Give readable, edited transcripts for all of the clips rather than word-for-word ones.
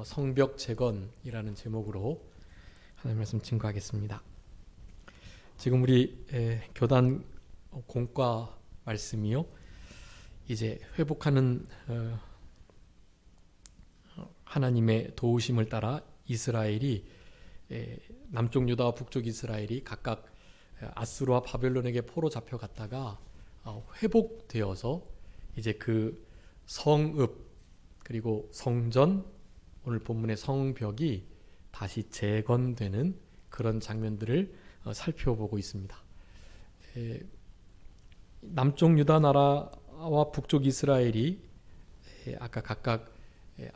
성벽 재건이라는 제목으로 하나님 말씀 증거하겠습니다. 지금 우리 교단 공과 말씀이요, 이제 회복하는 하나님의 도우심을 따라 이스라엘이 남쪽 유다와 북쪽 이스라엘이 각각 아수르와 바벨론에게 포로 잡혀갔다가 회복되어서 이제 그 성읍 그리고 성전, 오늘 본문의 성벽이 다시 재건되는 그런 장면들을 살펴보고 있습니다. 남쪽 유다 나라와 북쪽 이스라엘이 아까 각각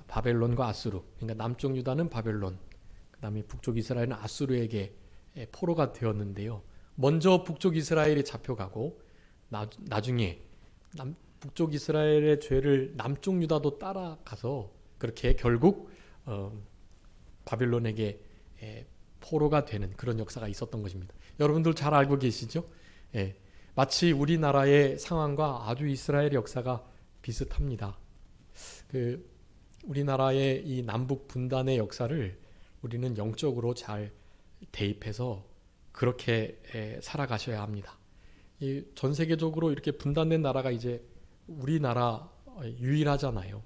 바벨론과 아수르, 그러니까 남쪽 유다는 바벨론, 그 다음에 북쪽 이스라엘은 아수르에게 포로가 되었는데요. 먼저 북쪽 이스라엘이 잡혀가고 나중에 북쪽 이스라엘의 죄를 남쪽 유다도 따라가서 그렇게 결국 바벨론에게 포로가 되는 그런 역사가 있었던 것입니다. 여러분들 잘 알고 계시죠? 마치 우리나라의 상황과 아주 이스라엘의 역사가 비슷합니다. 우리나라의 이 남북 분단의 역사를 우리는 영적으로 잘 대입해서 그렇게 살아가셔야 합니다. 전 세계적으로 이렇게 분단된 나라가 이제 우리나라 유일하잖아요.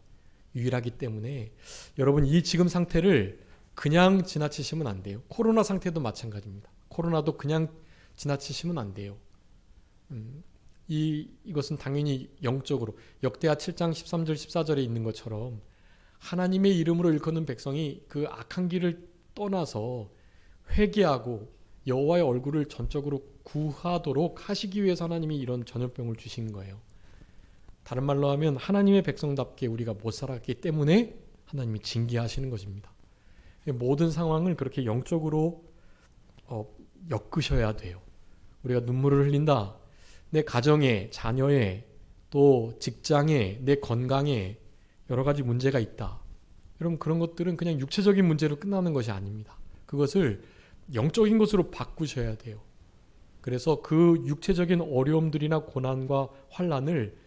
유일하기 때문에 여러분, 이 지금 상태를 그냥 지나치시면 안 돼요. 코로나 상태도 마찬가지입니다. 코로나도 그냥 지나치시면 안 돼요. 이것은 당연히 영적으로 역대하 7장 13절 14절에 있는 것처럼 하나님의 이름으로 일컫는 백성이 그 악한 길을 떠나서 회개하고 여호와의 얼굴을 전적으로 구하도록 하시기 위해서 하나님이 이런 전염병을 주신 거예요. 다른 말로 하면 하나님의 백성답게 우리가 못 살았기 때문에 하나님이 징계하시는 것입니다. 모든 상황을 그렇게 영적으로 엮으셔야 돼요. 우리가 눈물을 흘린다. 내 가정에, 자녀에, 또 직장에, 내 건강에 여러 가지 문제가 있다. 여러분, 그런 것들은 그냥 육체적인 문제로 끝나는 것이 아닙니다. 그것을 영적인 것으로 바꾸셔야 돼요. 그래서 그 육체적인 어려움들이나 고난과 환난을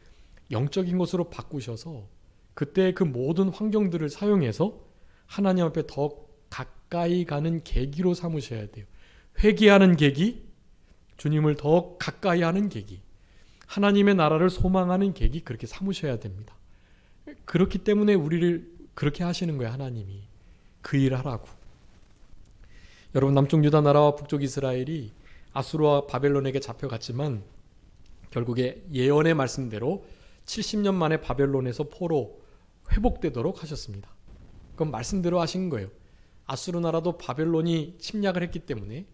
영적인 것으로 바꾸셔서 그때 그 모든 환경들을 사용해서 하나님 앞에 더 가까이 가는 계기로 삼으셔야 돼요. 회개하는 계기, 주님을 더 가까이 하는 계기, 하나님의 나라를 소망하는 계기, 그렇게 삼으셔야 됩니다. 그렇기 때문에 우리를 그렇게 하시는 거예요. 하나님이 그 일을 하라고. 여러분, 남쪽 유다 나라와 북쪽 이스라엘이 아수르와 바벨론에게 잡혀갔지만 결국에 예언의 말씀대로 70년 만에 바벨론에서 포로 회복되도록 하셨습니다. 그건 말씀대로 하신 거예요. 아수르 나라도 바벨론이 침략을 했기 때문에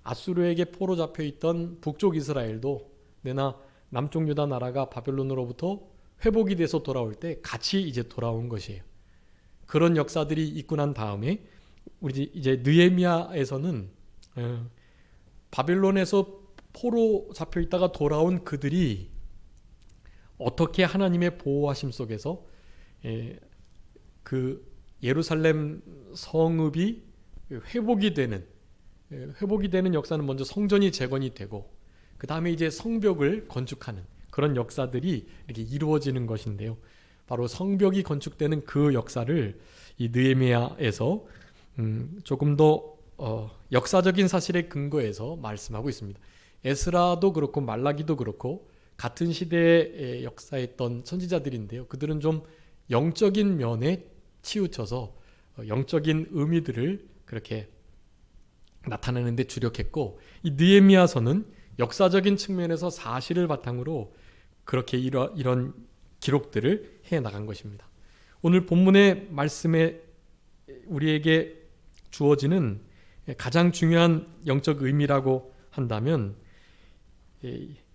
아수르에게 포로 잡혀있던 북쪽 이스라엘도 내나 남쪽 유다 나라가 바벨론으로부터 회복이 돼서 돌아올 때 같이 이제 돌아온 것이에요. 그런 역사들이 있고 난 다음에 우리 이제 느헤미야에서는 바벨론에서 포로 잡혀 있다가 돌아온 그들이 어떻게 하나님의 보호하심 속에서 그 예루살렘 성읍이 회복이 되는 역사는 먼저 성전이 재건이 되고 그 다음에 이제 성벽을 건축하는 그런 역사들이 이렇게 이루어지는 것인데요. 바로 성벽이 건축되는 그 역사를 이 느헤미야에서 조금 더 역사적인 사실에 근거해서 말씀하고 있습니다. 에스라도 그렇고 말라기도 그렇고 같은 시대에 역사했던 선지자들인데요. 그들은 좀 영적인 면에 치우쳐서 영적인 의미들을 그렇게 나타내는 데 주력했고, 이 느헤미야서는 역사적인 측면에서 사실을 바탕으로 그렇게 이런 기록들을 해나간 것입니다. 오늘 본문의 말씀에 우리에게 주어지는 가장 중요한 영적 의미라고 한다면,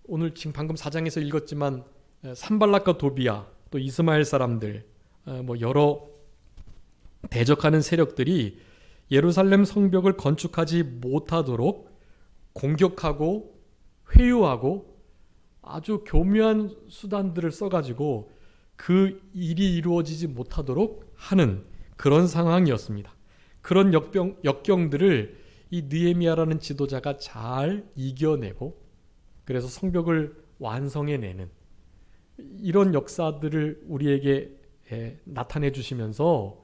오늘 지금 방금 4장에서 읽었지만 산발락과 도비야, 또 이스마엘 사람들, 여러 대적하는 세력들이 예루살렘 성벽을 건축하지 못하도록 공격하고 회유하고 아주 교묘한 수단들을 써가지고 그 일이 이루어지지 못하도록 하는 그런 상황이었습니다. 그런 역경들을 이 느헤미야라는 지도자가 잘 이겨내고 그래서 성벽을 완성해내는 이런 역사들을 우리에게 나타내 주시면서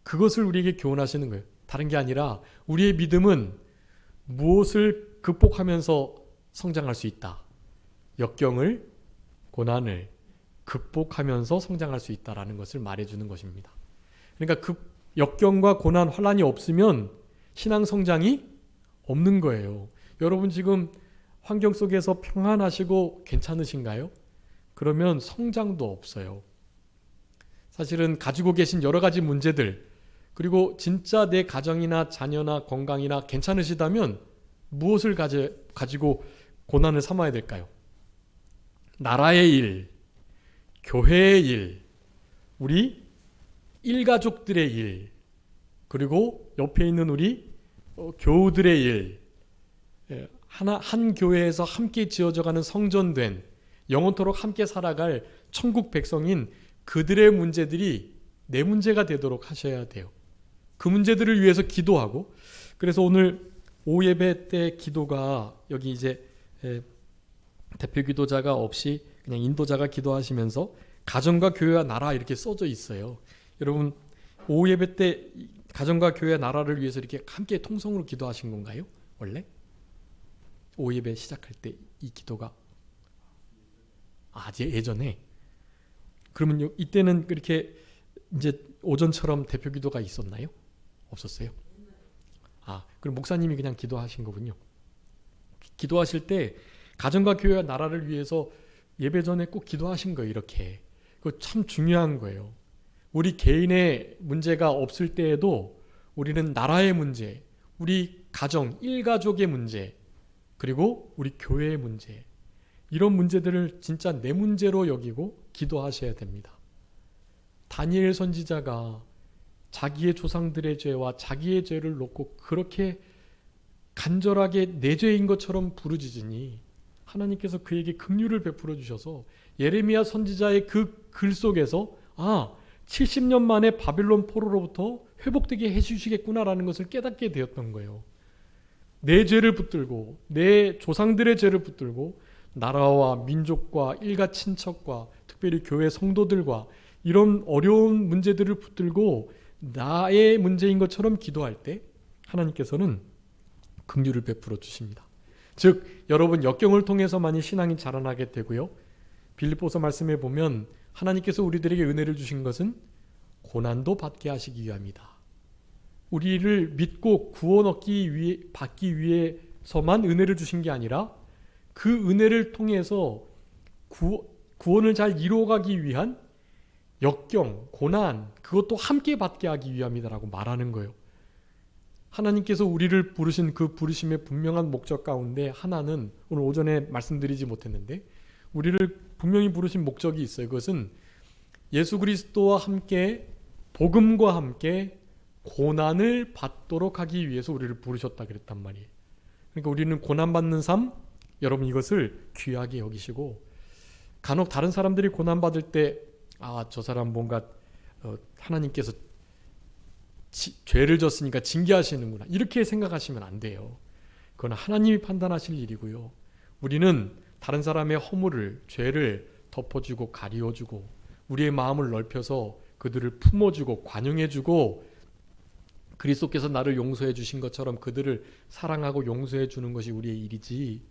그것을 우리에게 교훈하시는 거예요. 다른 게 아니라 우리의 믿음은 무엇을 극복하면서 성장할 수 있다. 역경을, 고난을 극복하면서 성장할 수 있다라는 것을 말해주는 것입니다. 그러니까 그 역경과 고난, 환난이 없으면 신앙 성장이 없는 거예요. 여러분 지금 환경 속에서 평안하시고 괜찮으신가요? 그러면 성장도 없어요. 사실은 가지고 계신 여러 가지 문제들, 그리고 진짜 내 가정이나 자녀나 건강이나 괜찮으시다면 무엇을 가지고 고난을 삼아야 될까요? 나라의 일, 교회의 일, 우리 일가족들의 일, 그리고 옆에 있는 우리 교우들의 일, 한 교회에서 함께 지어져가는 성전된 영원토록 함께 살아갈 천국 백성인 그들의 문제들이 내 문제가 되도록 하셔야 돼요. 그 문제들을 위해서 기도하고, 그래서 오늘 오후 예배 때 기도가 여기 이제 대표 기도자가 없이 그냥 인도자가 기도하시면서 가정과 교회와 나라 이렇게 써져 있어요. 여러분 오후 예배 때 가정과 교회와 나라를 위해서 이렇게 함께 통성으로 기도하신 건가요? 원래? 오후 예배 시작할 때 이 기도가 예전에 그러면 이때는 그렇게 이제 오전처럼 대표 기도가 있었나요? 없었어요? 그럼 목사님이 그냥 기도하신 거군요. 기도하실 때 가정과 교회와 나라를 위해서 예배 전에 꼭 기도하신 거예요. 이렇게. 그거 참 중요한 거예요. 우리 개인의 문제가 없을 때에도 우리는 나라의 문제, 우리 가정, 일가족의 문제, 그리고 우리 교회의 문제, 이런 문제들을 진짜 내 문제로 여기고 기도하셔야 됩니다. 다니엘 선지자가 자기의 조상들의 죄와 자기의 죄를 놓고 그렇게 간절하게 내 죄인 것처럼 부르짖으니 하나님께서 그에게 긍휼을 베풀어 주셔서 예레미야 선지자의 그 글 속에서 70년 만에 바빌론 포로로부터 회복되게 해주시겠구나라는 것을 깨닫게 되었던 거예요. 내 죄를 붙들고 내 조상들의 죄를 붙들고 나라와 민족과 일가 친척과 특별히 교회 성도들과 이런 어려운 문제들을 붙들고 나의 문제인 것처럼 기도할 때 하나님께서는 긍휼을 베풀어 주십니다. 즉 여러분 역경을 통해서만이 신앙이 자라나게 되고요. 빌립보서 말씀에 보면 하나님께서 우리들에게 은혜를 주신 것은 고난도 받게 하시기 위함이다. 우리를 믿고 구원 받기 위해서만 은혜를 주신 게 아니라 그 은혜를 통해서 구원을 잘 이루어가기 위한 역경, 고난, 그것도 함께 받게 하기 위함이다라고 말하는 거예요. 하나님께서 우리를 부르신 그 부르심의 분명한 목적 가운데 하나는 오늘 오전에 말씀드리지 못했는데 우리를 분명히 부르신 목적이 있어요. 그것은 예수 그리스도와 함께 복음과 함께 고난을 받도록 하기 위해서 우리를 부르셨다 그랬단 말이에요. 그러니까 우리는 고난받는 삶, 여러분 이것을 귀하게 여기시고 간혹 다른 사람들이 고난받을 때 저 사람 뭔가 하나님께서 죄를 졌으니까 징계하시는구나 이렇게 생각하시면 안 돼요. 그건 하나님이 판단하실 일이고요. 우리는 다른 사람의 허물을, 죄를 덮어주고 가리워주고 우리의 마음을 넓혀서 그들을 품어주고 관용해주고 그리스도께서 나를 용서해 주신 것처럼 그들을 사랑하고 용서해 주는 것이 우리의 일이지,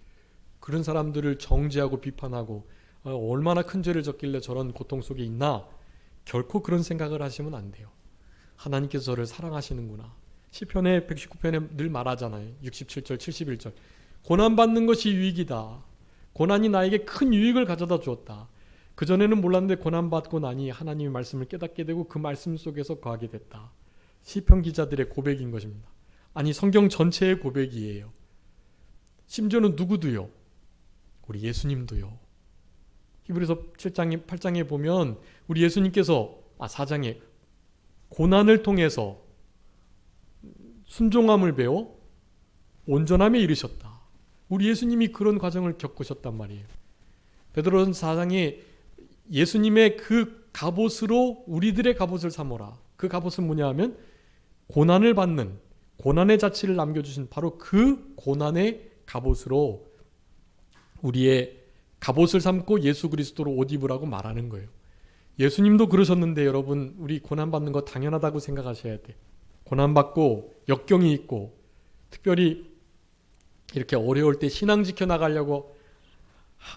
그런 사람들을 정죄하고 비판하고 얼마나 큰 죄를 졌길래 저런 고통 속에 있나, 결코 그런 생각을 하시면 안 돼요. 하나님께서 저를 사랑하시는구나. 시편의 119편에 늘 말하잖아요. 67절 71절 고난받는 것이 유익이다. 고난이 나에게 큰 유익을 가져다 주었다. 그전에는 몰랐는데 고난받고 나니 하나님의 말씀을 깨닫게 되고 그 말씀 속에서 거하게 됐다. 시편 기자들의 고백인 것입니다. 아니 성경 전체의 고백이에요. 심지어는 누구도요? 우리 예수님도요. 히브리서 8장에 보면 우리 예수님께서 4장에 고난을 통해서 순종함을 배워 온전함에 이르셨다. 우리 예수님이 그런 과정을 겪으셨단 말이에요. 베드로전 4장에 예수님의 그 갑옷으로 우리들의 갑옷을 삼어라. 그 갑옷은 뭐냐 하면 고난을 받는, 고난의 자취를 남겨주신 바로 그 고난의 갑옷으로 우리의 갑옷을 삼고 예수 그리스도로 옷 입으라고 말하는 거예요. 예수님도 그러셨는데 여러분, 우리 고난받는 거 당연하다고 생각하셔야 돼. 고난받고 역경이 있고 특별히 이렇게 어려울 때 신앙 지켜나가려고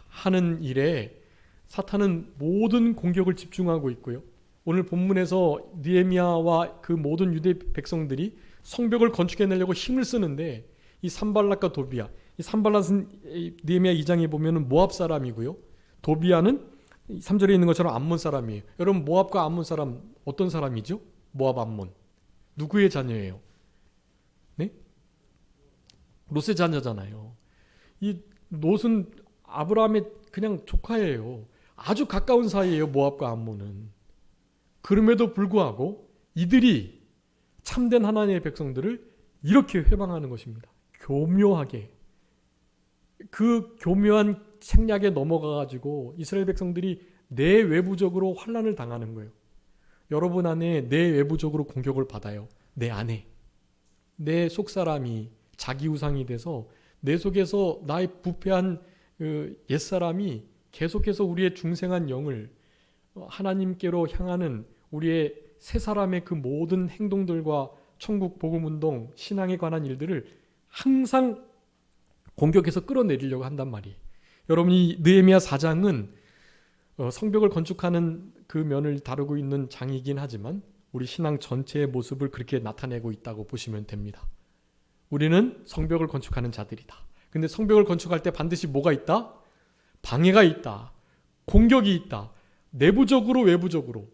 하는 일에 사탄은 모든 공격을 집중하고 있고요. 오늘 본문에서 느헤미야와 그 모든 유대 백성들이 성벽을 건축해내려고 힘을 쓰는데 이 산발락과 도비야, 이 산발락은 느헤미야 2장에 보면은 모압 사람이고요. 도비야는 3절에 있는 것처럼 암몬 사람이에요. 여러분, 모압과 암몬 사람 어떤 사람이죠? 모압, 암몬 누구의 자녀예요? 네? 롯의 자녀잖아요. 이 롯은 아브라함의 그냥 조카예요. 아주 가까운 사이예요, 모압과 암몬은. 그럼에도 불구하고 이들이 참된 하나님의 백성들을 이렇게 회방하는 것입니다. 교묘하게. 그 교묘한 생략에 넘어가가지고 이스라엘 백성들이 내외부적으로 환난을 당하는 거예요. 여러분 안에 내외부적으로 공격을 받아요. 내 안에. 내 속사람이 자기 우상이 돼서 내 속에서 나의 부패한 옛사람이 계속해서 우리의 중생한 영을 하나님께로 향하는 우리의 새 사람의 그 모든 행동들과 천국 복음운동, 신앙에 관한 일들을 항상 공격해서 끌어내리려고 한단 말이에요. 여러분, 이 느헤미야 4장은 성벽을 건축하는 그 면을 다루고 있는 장이긴 하지만 우리 신앙 전체의 모습을 그렇게 나타내고 있다고 보시면 됩니다. 우리는 성벽을 건축하는 자들이다. 근데 성벽을 건축할 때 반드시 뭐가 있다? 방해가 있다. 공격이 있다. 내부적으로 외부적으로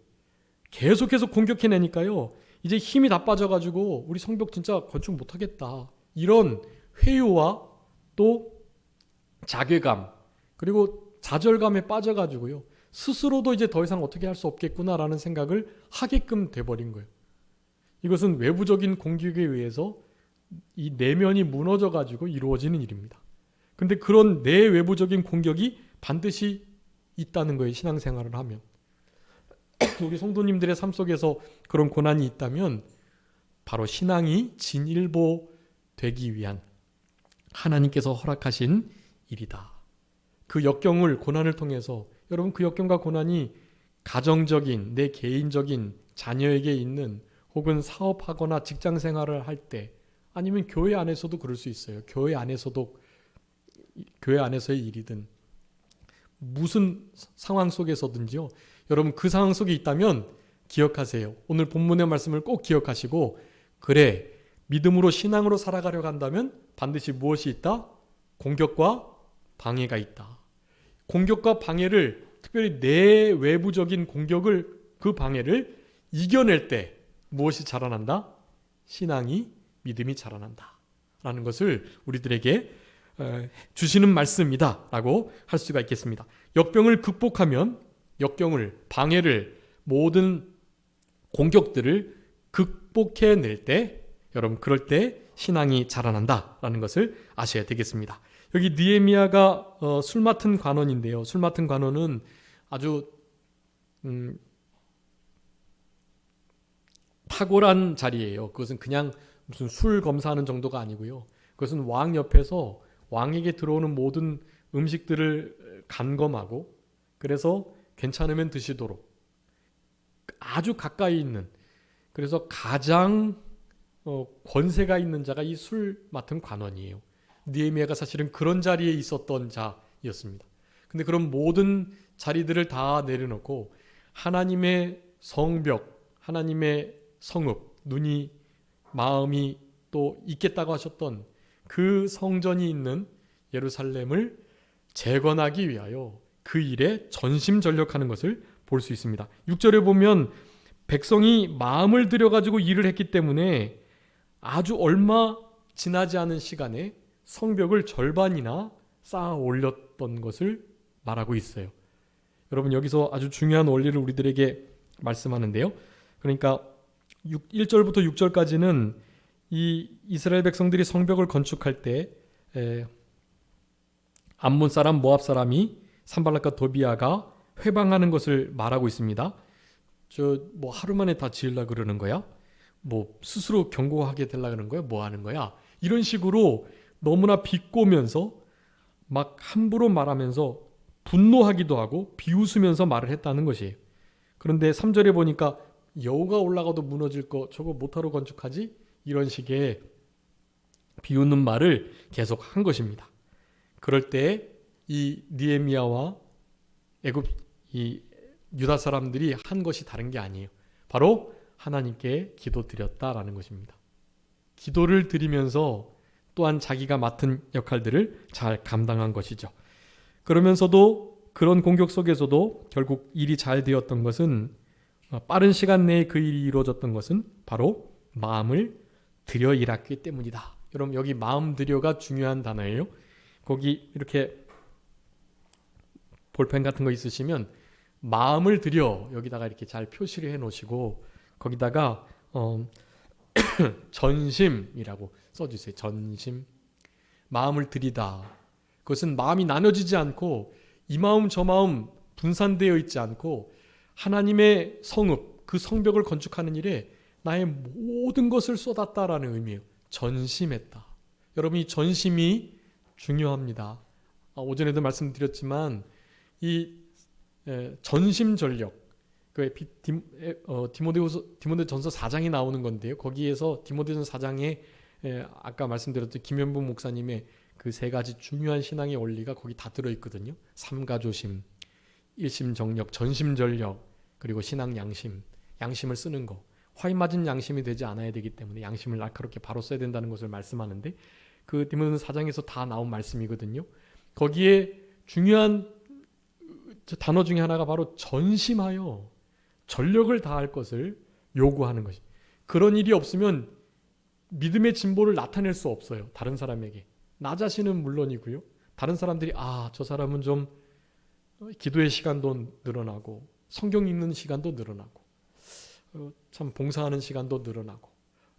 계속해서 공격해내니까요. 이제 힘이 다 빠져가지고 우리 성벽 진짜 건축 못하겠다. 이런 회유와 또 자괴감 그리고 좌절감에 빠져가지고요. 스스로도 이제 더 이상 어떻게 할 수 없겠구나라는 생각을 하게끔 돼버린 거예요. 이것은 외부적인 공격에 의해서 이 내면이 무너져가지고 이루어지는 일입니다. 근데 그런 내외부적인 공격이 반드시 있다는 거예요. 신앙생활을 하면. 우리 성도님들의 삶 속에서 그런 고난이 있다면 바로 신앙이 진일보 되기 위한 하나님께서 허락하신 일이다. 그 역경을, 고난을 통해서 여러분, 그 역경과 고난이 가정적인, 내 개인적인 자녀에게 있는 혹은 사업하거나 직장 생활을 할 때 아니면 교회 안에서도 그럴 수 있어요. 교회 안에서의 일이든 무슨 상황 속에서든지요. 여러분, 그 상황 속에 있다면 기억하세요. 오늘 본문의 말씀을 꼭 기억하시고, 그래, 믿음으로 신앙으로 살아가려고 한다면 반드시 무엇이 있다? 공격과 방해가 있다. 공격과 방해를, 특별히 내 외부적인 공격을, 그 방해를 이겨낼 때 무엇이 자라난다? 신앙이, 믿음이 자라난다 라는 것을 우리들에게 주시는 말씀이다 라고 할 수가 있겠습니다. 역병을 극복하면, 역경을, 방해를, 모든 공격들을 극복해낼 때, 여러분, 그럴 때 신앙이 자라난다 라는 것을 아셔야 되겠습니다. 여기 느헤미야가 술 맡은 관원인데요. 술 맡은 관원은 아주 탁월한 자리예요. 그것은 그냥 무슨 술 검사하는 정도가 아니고요. 그것은 왕 옆에서 왕에게 들어오는 모든 음식들을 간검하고, 그래서 괜찮으면 드시도록 아주 가까이 있는, 그래서 가장 권세가 있는 자가 이 술 맡은 관원이에요. 느헤미야가 사실은 그런 자리에 있었던 자였습니다. 근데 그런 모든 자리들을 다 내려놓고 하나님의 성벽, 하나님의 성읍, 눈이, 마음이 또 있겠다고 하셨던 그 성전이 있는 예루살렘을 재건하기 위하여 그 일에 전심전력하는 것을 볼 수 있습니다. 6절에 보면 백성이 마음을 들여가지고 일을 했기 때문에 아주 얼마 지나지 않은 시간에 성벽을 절반이나 쌓아 올렸던 것을 말하고 있어요. 여러분, 여기서 아주 중요한 원리를 우리들에게 말씀하는데요. 그러니까 1절부터 6절까지는 이 이스라엘 백성들이 성벽을 건축할 때 암몬 사람, 모압 사람이 산발락과 도비야가 회방하는 것을 말하고 있습니다. 뭐 하루 만에 다 지으려 그러는 거야? 뭐 스스로 경고하게 되려 그러는 거야? 뭐 하는 거야? 이런 식으로 너무나 비꼬면서 막 함부로 말하면서 분노하기도 하고 비웃으면서 말을 했다는 것이에요. 그런데 3절에 보니까 여우가 올라가도 무너질 거 저거 못하러 건축하지? 이런 식의 비웃는 말을 계속 한 것입니다. 그럴 때 이 느헤미야와 이 유다 사람들이 한 것이 다른 게 아니에요. 바로 하나님께 기도드렸다라는 것입니다. 기도를 드리면서 또한 자기가 맡은 역할들을 잘 감당한 것이죠. 그러면서도 그런 공격 속에서도 결국 일이 잘 되었던 것은, 빠른 시간 내에 그 일이 이루어졌던 것은 바로 마음을 들여 일했기 때문이다. 여러분, 여기 마음 들여가 중요한 단어예요. 거기 이렇게 볼펜 같은 거 있으시면 마음을 들여 여기다가 이렇게 잘 표시를 해 놓으시고 거기다가 전심이라고 써주세요. 전심. 마음을 들이다. 그것은 마음이 나눠지지 않고 이 마음 저 마음 분산되어 있지 않고 하나님의 성읍, 그 성벽을 건축하는 일에 나의 모든 것을 쏟았다라는 의미예요. 전심했다. 여러분, 이 전심이 중요합니다. 오전에도 말씀드렸지만 이 전심전력, 디모데전서 4장이 나오는 건데요. 거기에서 디모데전서 4장에 아까 말씀드렸던 김현부 목사님의 그 세 가지 중요한 신앙의 원리가 거기 다 들어있거든요. 삼가조심, 일심정력, 전심전력, 그리고 신앙 양심, 양심을 쓰는 거. 화이 맞은 양심이 되지 않아야 되기 때문에 양심을 날카롭게 바로 써야 된다는 것을 말씀하는데, 그 디모데전서 4장에서 다 나온 말씀이거든요. 거기에 중요한 단어 중에 하나가 바로 전심하여 전력을 다할 것을 요구하는 것이. 그런 일이 없으면 믿음의 진보를 나타낼 수 없어요. 다른 사람에게. 나 자신은 물론이고요. 다른 사람들이 저 사람은 좀 기도의 시간도 늘어나고 성경 읽는 시간도 늘어나고 참 봉사하는 시간도 늘어나고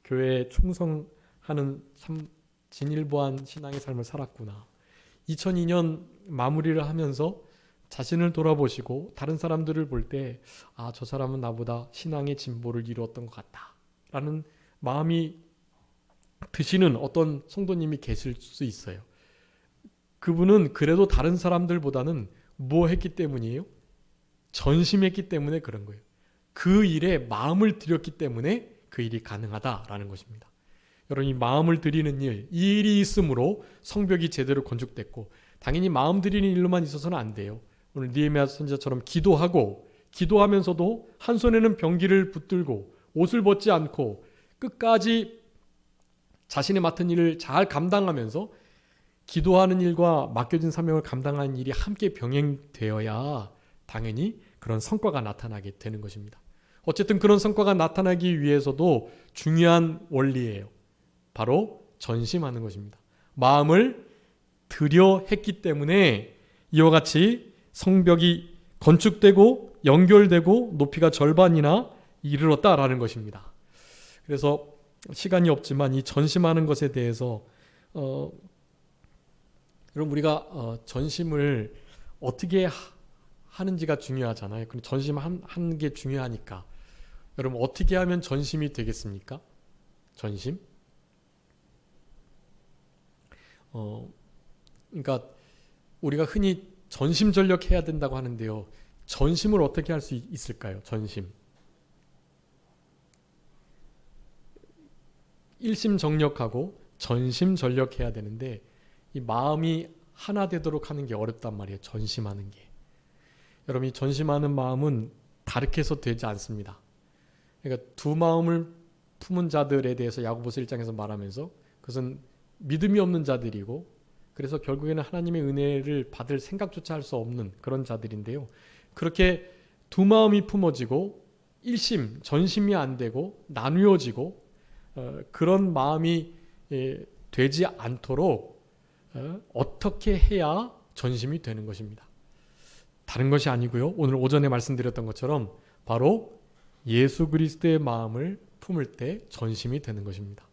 교회에 충성하는 참 진일보한 신앙의 삶을 살았구나. 2002년 마무리를 하면서 자신을 돌아보시고 다른 사람들을 볼 때 저 사람은 나보다 신앙의 진보를 이루었던 것 같다 라는 마음이 드시는 어떤 성도님이 계실 수 있어요. 그분은 그래도 다른 사람들보다는 뭐 했기 때문이에요? 전심했기 때문에 그런 거예요. 그 일에 마음을 들였기 때문에 그 일이 가능하다라는 것입니다. 여러분, 이 마음을 들이는 일, 이 일이 있으므로 성벽이 제대로 건축됐고, 당연히 마음 들이는 일로만 있어서는 안 돼요. 오늘 느헤미야 선지자처럼 기도하면서도 한 손에는 병기를 붙들고 옷을 벗지 않고 끝까지 자신의 맡은 일을 잘 감당하면서 기도하는 일과 맡겨진 사명을 감당하는 일이 함께 병행되어야 당연히 그런 성과가 나타나게 되는 것입니다. 어쨌든 그런 성과가 나타나기 위해서도 중요한 원리예요. 바로 전심하는 것입니다. 마음을 들여 했기 때문에 이와 같이 성벽이 건축되고 연결되고 높이가 절반이나 이르렀다라는 것입니다. 그래서 시간이 없지만 이 전심하는 것에 대해서 여러분, 우리가 전심을 어떻게 하는지가 중요하잖아요. 그럼 전심하는 게 중요하니까 여러분, 어떻게 하면 전심이 되겠습니까? 전심? 그러니까 우리가 흔히 전심전력 해야 된다고 하는데요. 전심을 어떻게 할 수 있을까요? 전심. 일심정력하고 전심전력해야 되는데 이 마음이 하나 되도록 하는 게 어렵단 말이에요. 전심하는 게. 여러분, 이 전심하는 마음은 다르게 해서 되지 않습니다. 그러니까 두 마음을 품은 자들에 대해서 야고보서 1장에서 말하면서 그것은 믿음이 없는 자들이고, 그래서 결국에는 하나님의 은혜를 받을 생각조차 할 수 없는 그런 자들인데요. 그렇게 두 마음이 품어지고 일심, 전심이 안 되고 나누어지고 그런 마음이 되지 않도록 어떻게 해야 전심이 되는 것입니다. 다른 것이 아니고요. 오늘 오전에 말씀드렸던 것처럼 바로 예수 그리스도의 마음을 품을 때 전심이 되는 것입니다.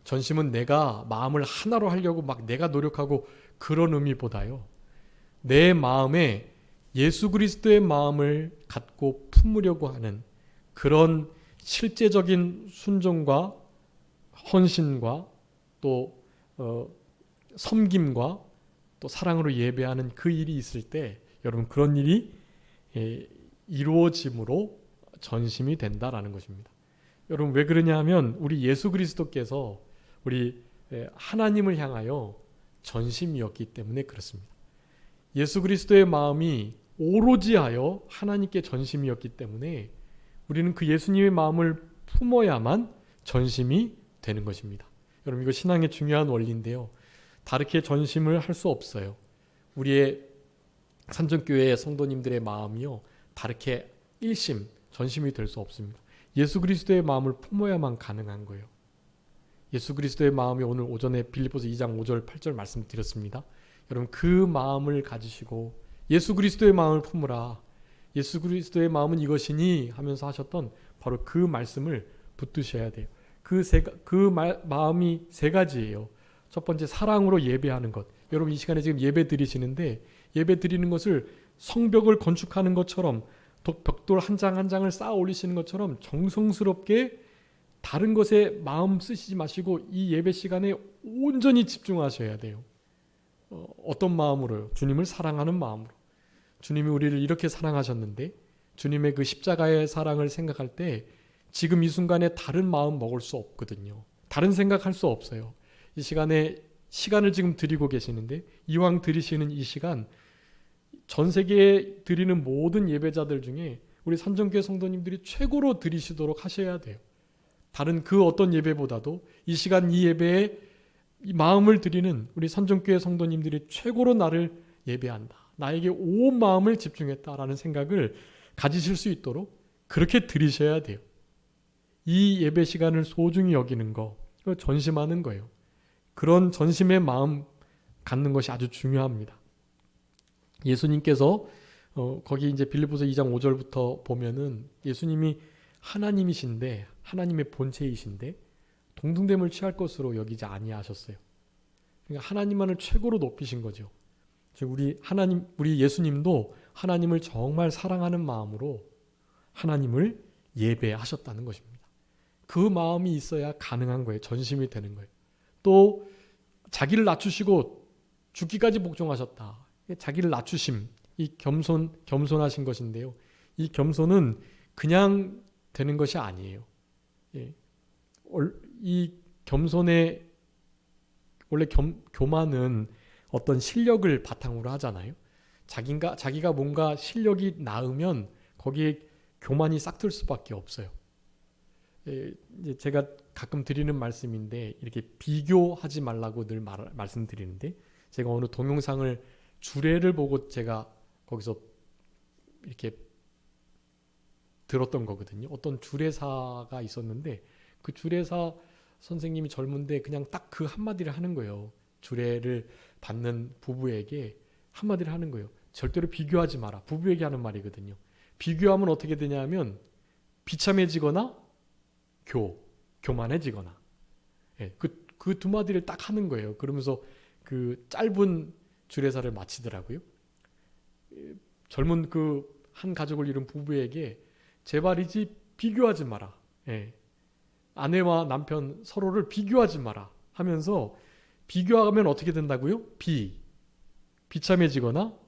전심은 내가 마음을 하나로 하려고 막 내가 노력하고 그런 의미보다요. 내 마음에 예수 그리스도의 마음을 갖고 품으려고 하는 그런 실제적인 순종과 헌신과 또 섬김과 또 사랑으로 예배하는 그 일이 있을 때 여러분, 그런 일이 이루어짐으로 전심이 된다라는 것입니다. 여러분 왜 그러냐 하면 우리 예수 그리스도께서 우리 하나님을 향하여 전심이었기 때문에 그렇습니다. 예수 그리스도의 마음이 오로지 하여 하나님께 전심이었기 때문에 우리는 그 예수님의 마음을 품어야만 전심이 되는 것입니다. 여러분 이거 신앙의 중요한 원리인데요. 다르게 전심을 할 수 없어요. 우리의 산정교회의 성도님들의 마음이요. 다르게 일심, 전심이 될 수 없습니다. 예수 그리스도의 마음을 품어야만 가능한 거예요. 예수 그리스도의 마음이 오늘 오전에 빌립보서 2장 5절 8절 말씀드렸습니다. 여러분 그 마음을 가지시고 예수 그리스도의 마음을 품으라. 예수 그리스도의 마음은 이것이니 하면서 하셨던 바로 그 말씀을 붙드셔야 돼요. 마음이 세 가지예요. 첫 번째 사랑으로 예배하는 것. 여러분 이 시간에 지금 예배 드리시는데 예배 드리는 것을 성벽을 건축하는 것처럼 벽돌 한 장 한 장을 쌓아 올리시는 것처럼 정성스럽게 다른 것에 마음 쓰시지 마시고 이 예배 시간에 온전히 집중하셔야 돼요. 어떤 마음으로요? 주님을 사랑하는 마음으로. 주님이 우리를 이렇게 사랑하셨는데 주님의 그 십자가의 사랑을 생각할 때 지금 이 순간에 다른 마음 먹을 수 없거든요. 다른 생각할 수 없어요. 이 시간에 시간을 지금 드리고 계시는데 이왕 드리시는 이 시간 전 세계에 드리는 모든 예배자들 중에 우리 산정교회 성도님들이 최고로 드리시도록 하셔야 돼요. 다른 그 어떤 예배보다도 이 시간 이 예배에 이 마음을 드리는 우리 산정교회 성도님들이 최고로 나를 예배한다. 나에게 온 마음을 집중했다라는 생각을 가지실 수 있도록 그렇게 드리셔야 돼요. 이 예배 시간을 소중히 여기는 거, 전심하는 거예요. 그런 전심의 마음 갖는 것이 아주 중요합니다. 예수님께서 거기 이제 빌립보서 2장 5절부터 보면은 예수님이 하나님이신데 하나님의 본체이신데 동등됨을 취할 것으로 여기지 아니하셨어요. 그러니까 하나님만을 최고로 높이신 거죠. 즉 우리 예수님도 하나님을 정말 사랑하는 마음으로 하나님을 예배하셨다는 것입니다. 그 마음이 있어야 가능한 거예요. 전심이 되는 거예요. 또 자기를 낮추시고 죽기까지 복종하셨다. 자기를 낮추심, 이 겸손하신 것인데요. 이 겸손은 그냥 되는 것이 아니에요. 이 겸손의 원래 교만은 어떤 실력을 바탕으로 하잖아요. 자기가 뭔가 실력이 나으면 거기에 교만이 싹틀 수밖에 없어요. 이제 제가 가끔 드리는 말씀인데 이렇게 비교하지 말라고 늘 말씀드리는데 제가 어느 동영상을 주례를 보고 제가 거기서 이렇게 들었던 거거든요. 어떤 주례사가 있었는데 그 주례사 선생님이 젊은데 그냥 딱 그 한마디를 하는 거예요. 주례를 받는 부부에게 한마디를 하는 거예요. 절대로 비교하지 마라. 부부에게 하는 말이거든요. 비교하면 어떻게 되냐면 비참해지거나 교만해지거나 그 두 마디를 딱 하는 거예요. 그러면서 그 짧은 주례사를 마치더라고요. 젊은 그 한 가족을 이룬 부부에게 제발이지 비교하지 마라. 아내와 남편 서로를 비교하지 마라 하면서 비교하면 어떻게 된다고요? 비참해지거나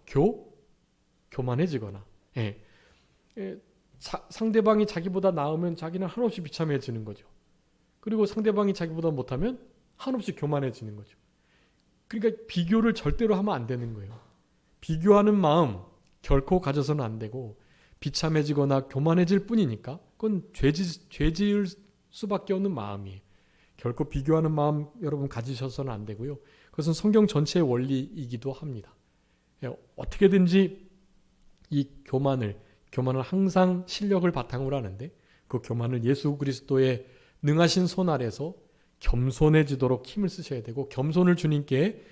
교만해지거나 상대방이 자기보다 나으면 자기는 한없이 비참해지는 거죠. 그리고 상대방이 자기보다 못하면 한없이 교만해지는 거죠. 그러니까 비교를 절대로 하면 안 되는 거예요. 비교하는 마음 결코 가져서는 안 되고 비참해지거나 교만해질 뿐이니까 그건 죄 지을 수밖에 없는 마음이에요. 결코 비교하는 마음 여러분 가지셔서는 안 되고요. 그것은 성경 전체의 원리이기도 합니다. 어떻게든지 이 교만을 항상 실력을 바탕으로 하는데 그 교만을 예수 그리스도의 능하신 손 아래서 겸손해지도록 힘을 쓰셔야 되고 겸손을 주님께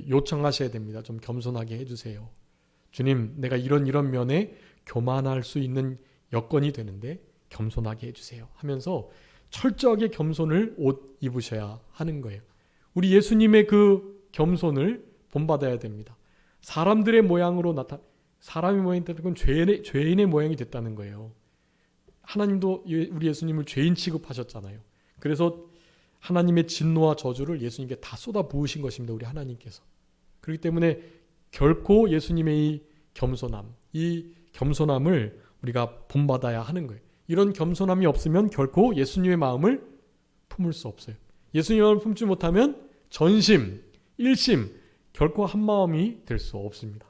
요청하셔야 됩니다. 좀 겸손하게 해주세요. 주님, 내가 이런 면에 교만할 수 있는 여건이 되는데 겸손하게 해주세요 하면서 철저하게 겸손을 옷 입으셔야 하는 거예요. 우리 예수님의 그 겸손을 본받아야 됩니다. 사람들의 모양으로 사람의 모양이 됐다는 건 죄인의 모양이 됐다는 거예요. 하나님도 우리 예수님을 죄인 취급하셨잖아요. 그래서 하나님의 진노와 저주를 예수님께 다 쏟아 부으신 것입니다. 우리 하나님께서. 그렇기 때문에 결코 예수님의 이 겸손함을 우리가 본받아야 하는 거예요. 이런 겸손함이 없으면 결코 예수님의 마음을 품을 수 없어요. 예수님의 마음을 품지 못하면 전심, 일심 결코 한 마음이 될 수 없습니다.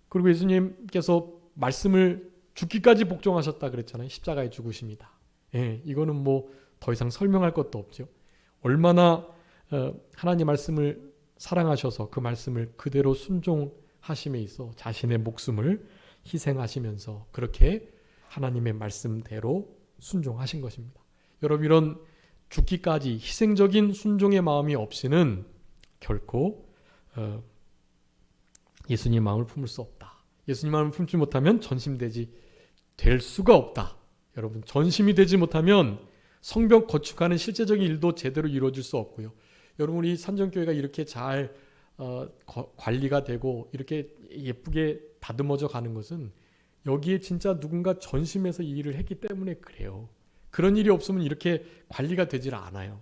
그리고 예수님께서 말씀을 죽기까지 복종하셨다 그랬잖아요. 십자가에 죽으십니다. 예, 이거는 뭐 더 이상 설명할 것도 없죠. 얼마나 하나님 말씀을 사랑하셔서 그 말씀을 그대로 순종하심에 있어 자신의 목숨을 희생하시면서 그렇게 하나님의 말씀대로 순종하신 것입니다. 여러분, 이런 죽기까지 희생적인 순종의 마음이 없이는 결코 예수님의 마음을 품을 수 없다. 예수님 마음을 품지 못하면 전심되지 될 수가 없다. 여러분, 전심이 되지 못하면 성벽 건축하는 실제적인 일도 제대로 이루어질 수 없고요. 여러분, 우리 산정교회가 이렇게 잘 관리가 되고 이렇게 예쁘게 다듬어져 가는 것은 여기에 진짜 누군가 전심해서 이 일을 했기 때문에 그래요. 그런 일이 없으면 이렇게 관리가 되질 않아요.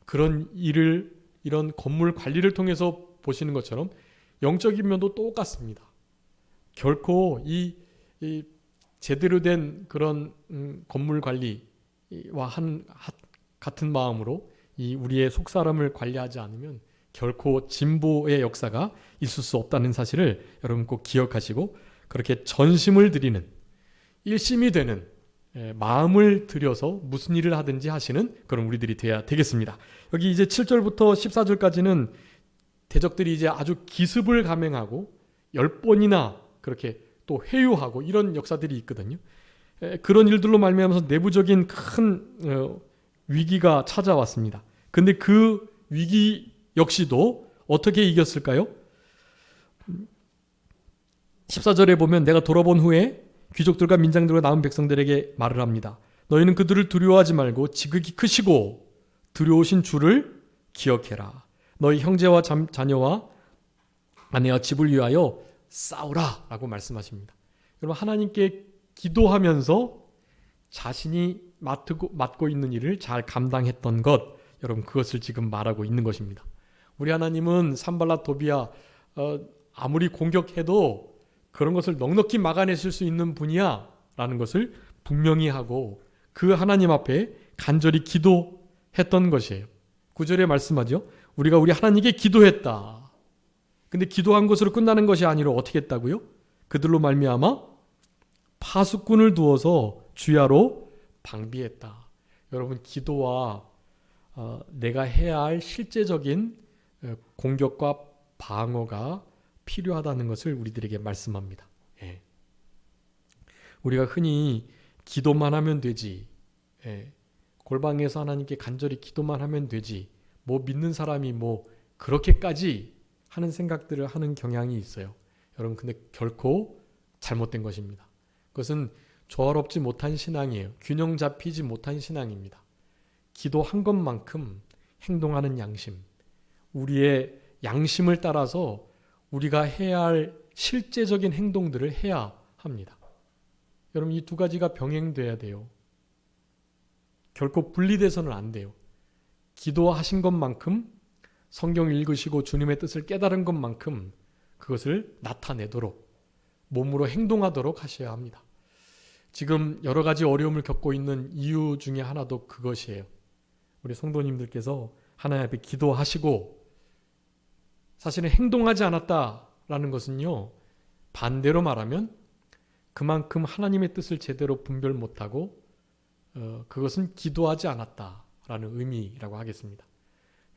그런 일을, 이런 건물 관리를 통해서 보시는 것처럼 영적인 면도 똑같습니다. 결코 이 제대로 된 그런 건물 관리와 같은 마음으로 이 우리의 속사람을 관리하지 않으면 결코 진보의 역사가 있을 수 없다는 사실을 여러분 꼭 기억하시고, 그렇게 전심을 드리는, 일심이 되는 마음을 들여서 무슨 일을 하든지 하시는 그런 우리들이 되어야 되겠습니다. 여기 이제 7절부터 14절까지는 대적들이 이제 아주 기습을 감행하고 10번이나 그렇게 또 회유하고 이런 역사들이 있거든요. 그런 일들로 말미암아서 내부적인 큰 위기가 찾아왔습니다. 근데 그 위기 역시도 어떻게 이겼을까요? 14절에 보면 내가 돌아본 후에 귀족들과 민장들과 남은 백성들에게 말을 합니다. 너희는 그들을 두려워하지 말고 지극히 크시고 두려우신 주를 기억해라. 너희 형제와 자녀와 아내와 집을 위하여 싸우라 라고 말씀하십니다. 여러분, 하나님께 기도하면서 자신이 맡고 있는 일을 잘 감당했던 것, 여러분 그것을 지금 말하고 있는 것입니다. 우리 하나님은 산발랏 도비아 아무리 공격해도 그런 것을 넉넉히 막아내실 수 있는 분이야 라는 것을 분명히 하고 그 하나님 앞에 간절히 기도했던 것이에요. 9절에 말씀하죠. 우리가 우리 하나님께 기도했다. 근데 기도한 것으로 끝나는 것이 아니라 어떻게 했다고요? 그들로 말미암아 파수꾼을 두어서 주야로 방비했다. 여러분, 기도와 내가 해야 할 실제적인 공격과 방어가 필요하다는 것을 우리들에게 말씀합니다. 예. 우리가 흔히 기도만 하면 되지, 골방에서 하나님께 간절히 기도만 하면 되지, 뭐 믿는 사람이 뭐 그렇게까지 하는 생각들을 하는 경향이 있어요. 여러분, 근데 결코 잘못된 것입니다. 그것은 조화롭지 못한 신앙이에요. 균형 잡히지 못한 신앙입니다. 기도한 것만큼 행동하는 양심, 우리의 양심을 따라서 우리가 해야 할 실제적인 행동들을 해야 합니다. 여러분, 이 두 가지가 병행돼야 돼요. 결코 분리돼서는 안 돼요. 기도하신 것만큼, 성경 읽으시고 주님의 뜻을 깨달은 것만큼 그것을 나타내도록, 몸으로 행동하도록 하셔야 합니다. 지금 여러 가지 어려움을 겪고 있는 이유 중에 하나도 그것이에요. 우리 성도님들께서 하나님 앞에 기도하시고 사실은 행동하지 않았다라는 것은요, 반대로 말하면 그만큼 하나님의 뜻을 제대로 분별 못하고 그것은 기도하지 않았다라는 의미라고 하겠습니다.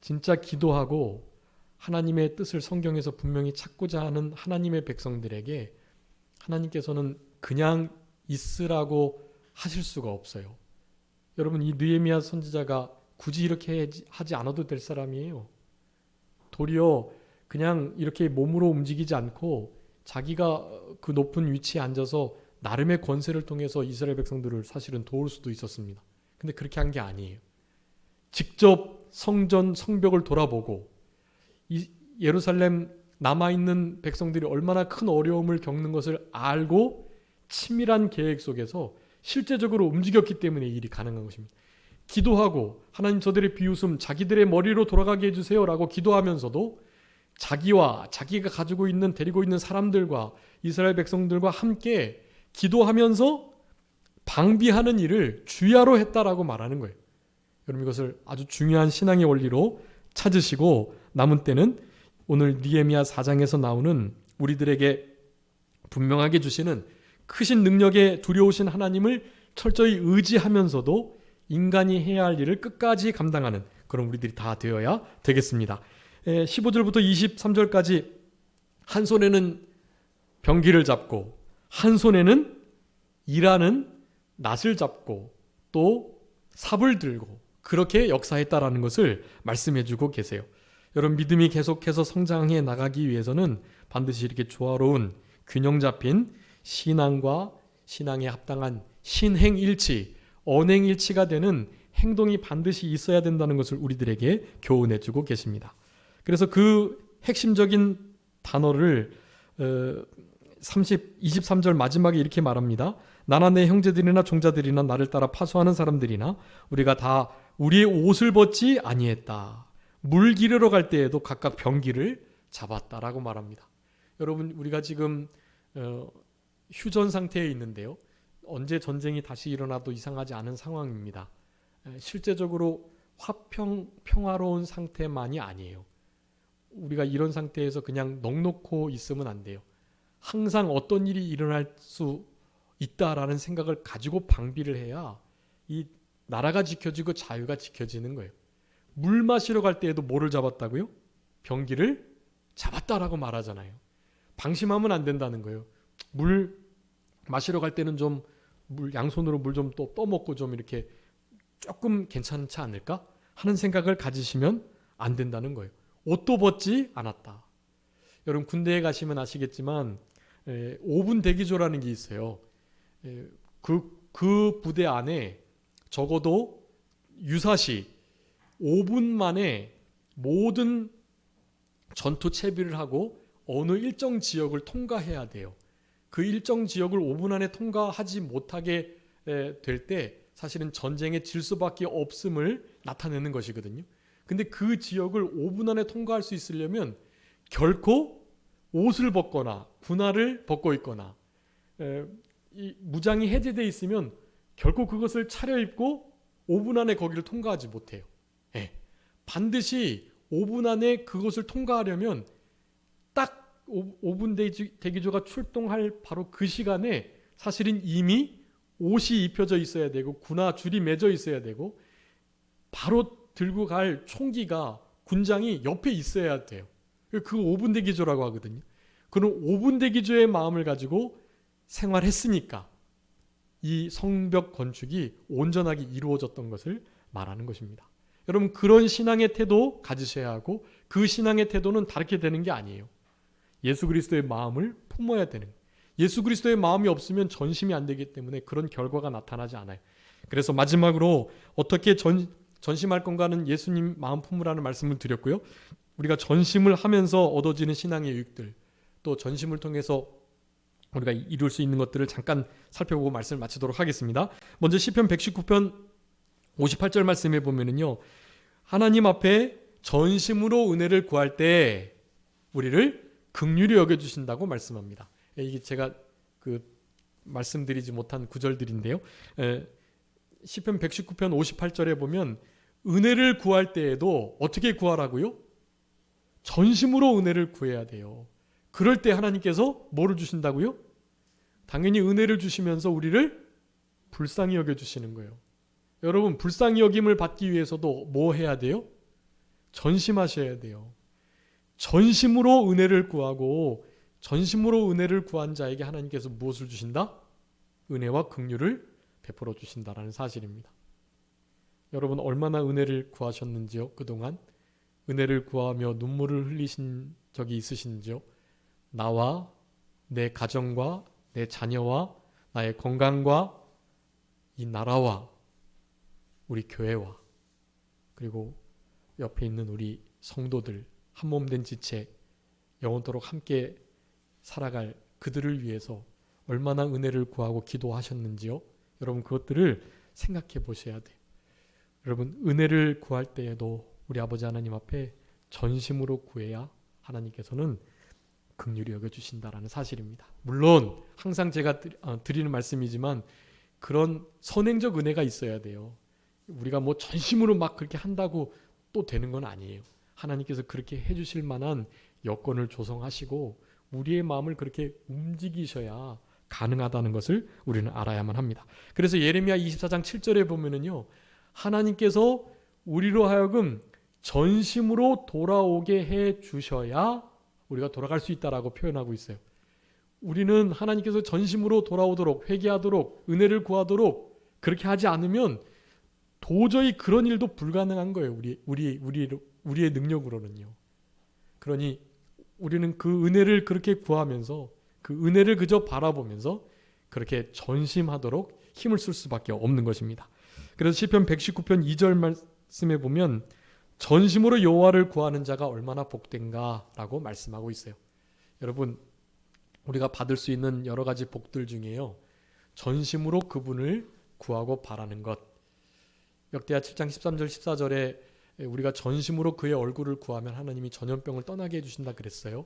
진짜 기도하고 하나님의 뜻을 성경에서 분명히 찾고자 하는 하나님의 백성들에게 하나님께서는 그냥 있으라고 하실 수가 없어요. 여러분, 이 느헤미야 선지자가 굳이 이렇게 하지 않아도 될 사람이에요. 도리어 그냥 이렇게 몸으로 움직이지 않고 자기가 그 높은 위치에 앉아서 나름의 권세를 통해서 이스라엘 백성들을 사실은 도울 수도 있었습니다. 근데 그렇게 한 게 아니에요. 직접 성전, 성벽을 돌아보고 예루살렘 남아있는 백성들이 얼마나 큰 어려움을 겪는 것을 알고 치밀한 계획 속에서 실제적으로 움직였기 때문에 이 일이 가능한 것입니다. 기도하고 하나님 저들의 비웃음 자기들의 머리로 돌아가게 해주세요 라고 기도하면서도 자기와 자기가 가지고 있는 데리고 있는 사람들과 이스라엘 백성들과 함께 기도하면서 방비하는 일을 주야로 했다라고 말하는 거예요. 여러분 이것을 아주 중요한 신앙의 원리로 찾으시고 남은 때는 오늘 느헤미야 4장에서 나오는 우리들에게 분명하게 주시는 크신 능력에 두려우신 하나님을 철저히 의지하면서도 인간이 해야 할 일을 끝까지 감당하는 그런 우리들이 다 되어야 되겠습니다. 15절부터 23절까지 한 손에는 병기를 잡고 한 손에는 일하는 낫을 잡고 또 삽을 들고 그렇게 역사했다라는 것을 말씀해 주고 계세요. 여러분 믿음이 계속해서 성장해 나가기 위해서는 반드시 이렇게 조화로운 균형 잡힌 신앙과 신앙에 합당한 신행일치, 언행일치가 되는 행동이 반드시 있어야 된다는 것을 우리들에게 교훈해 주고 계십니다. 그래서 그 핵심적인 단어를 23절 마지막에 이렇게 말합니다. 나나 내 형제들이나 종자들이나 나를 따라 파수하는 사람들이나 우리가 다 우리의 옷을 벗지 아니했다. 물 기르러 갈 때에도 각각 병기를 잡았다라고 말합니다. 여러분 우리가 지금 휴전 상태에 있는데요. 언제 전쟁이 다시 일어나도 이상하지 않은 상황입니다. 실제적으로 평화로운 상태만이 아니에요. 우리가 이런 상태에서 그냥 넋놓고 있으면 안 돼요. 항상 어떤 일이 일어날 수 있다라는 생각을 가지고 방비를 해야 이 나라가 지켜지고 자유가 지켜지는 거예요. 물 마시러 갈 때에도 뭐를 잡았다고요? 병기를 잡았다라고 말하잖아요. 방심하면 안 된다는 거예요. 물 마시러 갈 때는 좀 양손으로 물 좀 또 떠먹고 좀 이렇게 조금 괜찮지 않을까 하는 생각을 가지시면 안 된다는 거예요. 옷도 벗지 않았다. 여러분 군대에 가시면 아시겠지만 5분 대기조라는 게 있어요. 그 부대 안에 적어도 유사시 5분 만에 모든 전투 채비를 하고 어느 일정 지역을 통과해야 돼요. 그 일정 지역을 5분 안에 통과하지 못하게 될 때 사실은 전쟁에 질 수밖에 없음을 나타내는 것이거든요. 근데 그 지역을 5분 안에 통과할 수 있으려면 결코 옷을 벗거나 군화를 벗고 있거나 이 무장이 해제되어 있으면 결코 그것을 차려입고 5분 안에 거기를 통과하지 못해요. 반드시 5분 안에 그것을 통과하려면 딱 5분 대기조가 출동할 바로 그 시간에 사실은 이미 옷이 입혀져 있어야 되고 군화 줄이 맺어 있어야 되고 바로 들고 갈 총기가 군장이 옆에 있어야 돼요. 그 5분 대기조라고 하거든요. 그런 5분 대기조의 마음을 가지고 생활했으니까 이 성벽 건축이 온전하게 이루어졌던 것을 말하는 것입니다. 여러분 그런 신앙의 태도 가지셔야 하고 그 신앙의 태도는 다르게 되는 게 아니에요. 예수 그리스도의 마음을 품어야 되는 거예요. 예수 그리스도의 마음이 없으면 전심이 안 되기 때문에 그런 결과가 나타나지 않아요. 그래서 마지막으로 어떻게 전심할 건가는 예수님 마음 품으라는 말씀을 드렸고요. 우리가 전심을 하면서 얻어지는 신앙의 유익들 또 전심을 통해서 우리가 이룰 수 있는 것들을 잠깐 살펴보고 말씀을 마치도록 하겠습니다. 먼저 시편 119편 58절 말씀에 보면은요. 하나님 앞에 전심으로 은혜를 구할 때 우리를 긍휼히 여겨주신다고 말씀합니다. 이게 제가 말씀드리지 못한 구절들인데요. 시편 119편 58절에 보면 은혜를 구할 때에도 어떻게 구하라고요? 전심으로 은혜를 구해야 돼요. 그럴 때 하나님께서 뭐를 주신다고요? 당연히 은혜를 주시면서 우리를 불쌍히 여겨주시는 거예요. 여러분 불쌍히 여김을 받기 위해서도 뭐 해야 돼요? 전심하셔야 돼요. 전심으로 은혜를 구하고 전심으로 은혜를 구한 자에게 하나님께서 무엇을 주신다? 은혜와 긍휼을 베풀어 주신다라는 사실입니다. 여러분 얼마나 은혜를 구하셨는지요? 그동안 은혜를 구하며 눈물을 흘리신 적이 있으신지요? 나와 내 가정과 내 자녀와 나의 건강과 이 나라와 우리 교회와 그리고 옆에 있는 우리 성도들 한몸된 지체 영원토록 함께 살아갈 그들을 위해서 얼마나 은혜를 구하고 기도하셨는지요? 여러분 그것들을 생각해 보셔야 돼요. 여러분 은혜를 구할 때에도 우리 아버지 하나님 앞에 전심으로 구해야 하나님께서는 긍휼히 여겨주신다라는 사실입니다. 물론 항상 제가 드리는 말씀이지만 그런 선행적 은혜가 있어야 돼요. 우리가 뭐 전심으로 막 그렇게 한다고 또 되는 건 아니에요. 하나님께서 그렇게 해주실 만한 여건을 조성하시고 우리의 마음을 그렇게 움직이셔야 가능하다는 것을 우리는 알아야만 합니다. 그래서 예레미야 24장 7절에 보면은요, 하나님께서 우리로 하여금 전심으로 돌아오게 해 주셔야 우리가 돌아갈 수 있다라고 표현하고 있어요. 우리는 하나님께서 전심으로 돌아오도록, 회개하도록, 은혜를 구하도록 그렇게 하지 않으면 도저히 그런 일도 불가능한 거예요. 우리의 능력으로는요. 그러니 우리는 그 은혜를 그렇게 구하면서 그 은혜를 그저 바라보면서 그렇게 전심하도록 힘을 쓸 수밖에 없는 것입니다. 그래서 시편 119편 2절 말씀에 보면 전심으로 여호와를 구하는 자가 얼마나 복된가라고 말씀하고 있어요. 여러분, 우리가 받을 수 있는 여러 가지 복들 중에요, 전심으로 그분을 구하고 바라는 것. 역대하 7장 13절 14절에 우리가 전심으로 그의 얼굴을 구하면 하나님이 전염병을 떠나게 해주신다 그랬어요.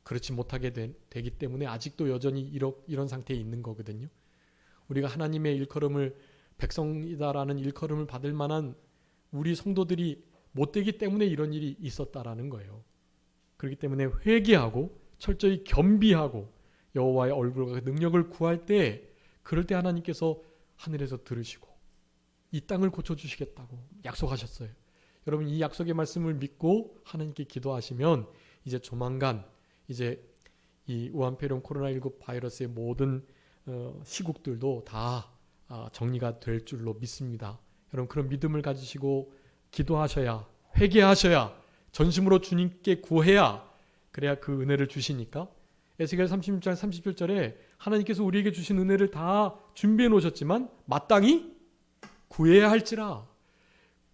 그렇지 못하게 되기 때문에 아직도 여전히 이런 상태에 있는 거거든요. 우리가 하나님의 일컬음을, 백성이다라는 일컬음을 받을 만한 우리 성도들이 못되기 때문에 이런 일이 있었다라는 거예요. 그렇기 때문에 회개하고 철저히 겸비하고 여호와의 얼굴과 능력을 구할 때, 그럴 때 하나님께서 하늘에서 들으시고 이 땅을 고쳐주시겠다고 약속하셨어요. 여러분, 이 약속의 말씀을 믿고 하나님께 기도하시면 이제 조만간 이제 이 우한폐렴 코로나19 바이러스의 모든 시국들도 다 정리가 될 줄로 믿습니다. 여러분, 그런 믿음을 가지시고 기도하셔야, 회개하셔야, 전심으로 주님께 구해야, 그래야 그 은혜를 주시니까 에스겔 36장 37절에 하나님께서 우리에게 주신 은혜를 다 준비해 놓으셨지만 마땅히 구해야 할지라.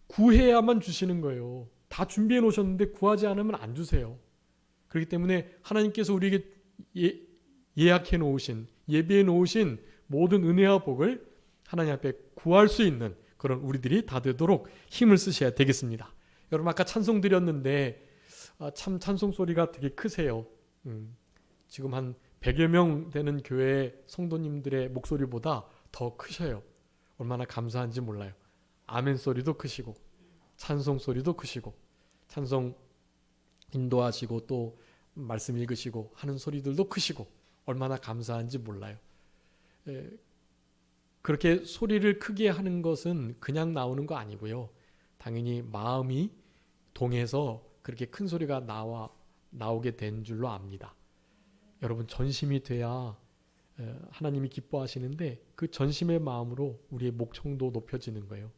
구해야만 주시는 거예요. 다 준비해 놓으셨는데 구하지 않으면 안 주세요. 그렇기 때문에 하나님께서 우리에게 예약해 놓으신, 예비해 놓으신 모든 은혜와 복을 하나님 앞에 구할 수 있는 그런 우리들이 다 되도록 힘을 쓰셔야 되겠습니다. 여러분, 아까 찬송 드렸는데 참 찬송 소리가 되게 크세요. 지금 한 100여 명 되는 교회 성도님들의 목소리보다 더 크셔요. 얼마나 감사한지 몰라요. 아멘 소리도 크시고 찬송 소리도 크시고 찬송 인도하시고 또 말씀 읽으시고 하는 소리들도 크시고 얼마나 감사한지 몰라요. 그렇게 소리를 크게 하는 것은 그냥 나오는 거 아니고요. 당연히 마음이 동해서 그렇게 큰 소리가 나오게 된 줄로 압니다. 여러분, 전심이 돼야 하나님이 기뻐하시는데 그 전심의 마음으로 우리의 목청도 높여지는 거예요.